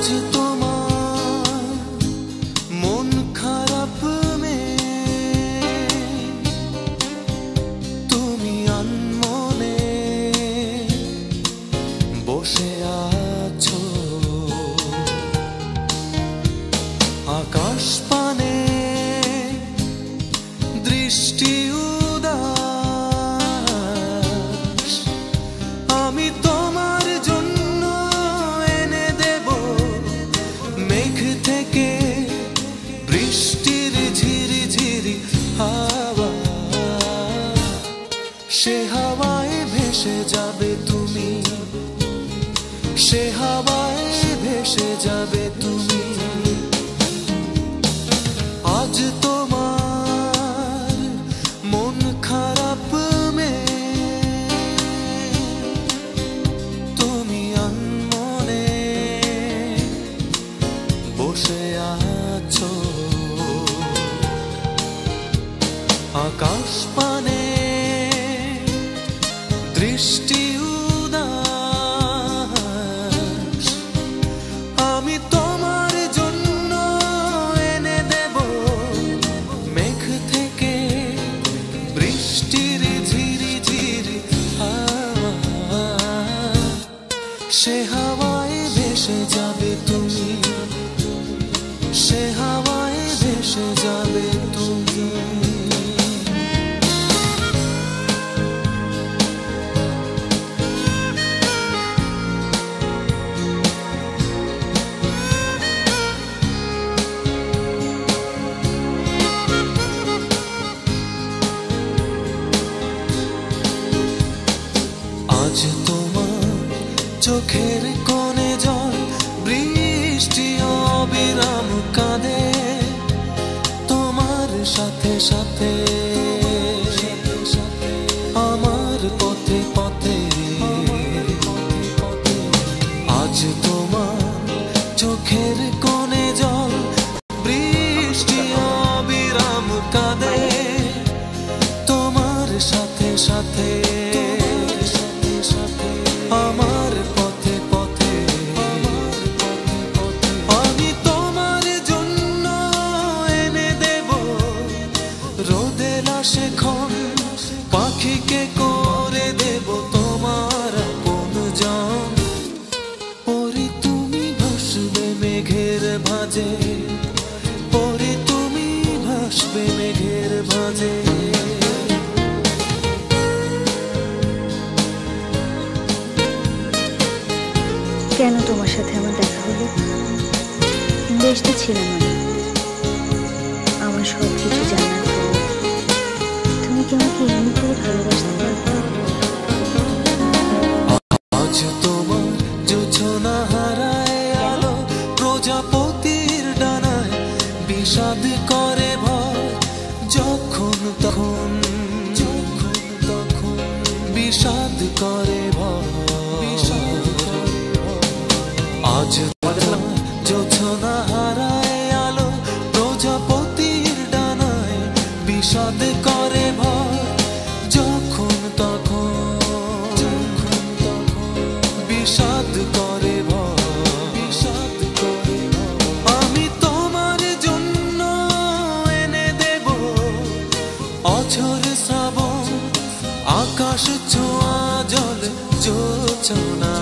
আজ তোমার মন খারাপ তুমি আনমনে বসে আছো আকাশ পানে দৃষ্টি উদাস আমি তোমার জন্য এনে দেব মেঘ থেকে বৃষ্টির ঝিরি ঝিরি হাওয়া সে হাওয়ায় ভেসে যাবে তুমি সে হাওয়ায় ভেসে যাবে তুমি আজ তোমার মন খারাপ তুমি আনমনে বসে আছো আকাশ পানে দৃষ্টি উদাস আমি তোমার জন্য এনে দেব মেঘ থেকে বৃষ্টির ঝিরি ঝিরি হাওয়া সে হাওয়ায় ভেসে যাবে তুমি সে হাওয়ায় ভেসে যাবে তুমি আজ তোমার চোখের কোণে জল বৃষ্টি অবিরাম কাঁদে তোমার সাথে সাথে আমার পথে পথে আজ তোমার চোখের কোণে জল বৃষ্টি অবিরাম কাঁদে তোমার সাথে সাথে আমার পথে পথে আমি তোমার জন্য এনে দেব রোদের শেখন পাখিকে করে দেব তোমার আপনজন পরি তুমি ভাসবে মেঘের ভাঁজে পরি তুমি ভাসবে মেঘের ভাঁজে কেন তোমার সাথে আমার দেখা হলো বেশ তো ছিলাম আমার সব কিছু জানার পর তুমি কি আমাকে এমনি করে ভালোবাসতে পারবে আজ তোমার জোছনা হারায় আলো প্রজাপতির ডানায় বিষাদ করে ভয় যখন তখন বিষাদ করে ভয় আজ জোছনা হারায় আলো প্রজাপতির ডানায় বিষাদ করে ভয় যখন তখন বিষাদ করে বিষাদ করে আমি তোমার জন্য এনে দেব অঝোর শ্রাবণ আকাশ ছোঁয়া জল জোছনা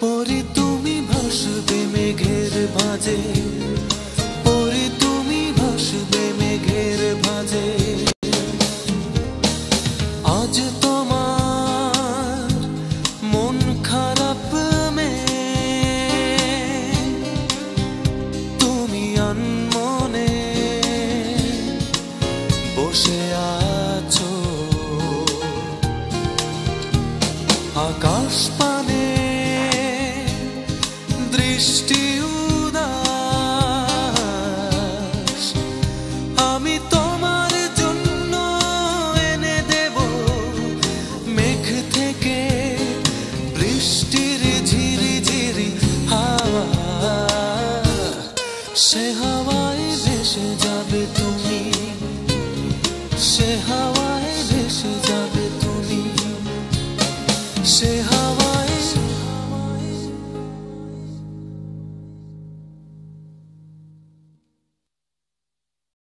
পরি তুমি ভাসবে মেঘের ভাঁজে পরি তুমি ভাসবে মেঘের ভাঁজে আজ তোমার মন খারাপ তুমি আনমনে বসে আছো আকাশ পানে দৃষ্টি উদাস আমি তোমার জন্য এনে দেব মেঘ থেকে বৃষ্টির ঝিরি ঝিরি হাওয়া সে হাওয়ায় ভেসে যাবে তুমি সে হাওয়ায় ভেসে যাবে তুমি সে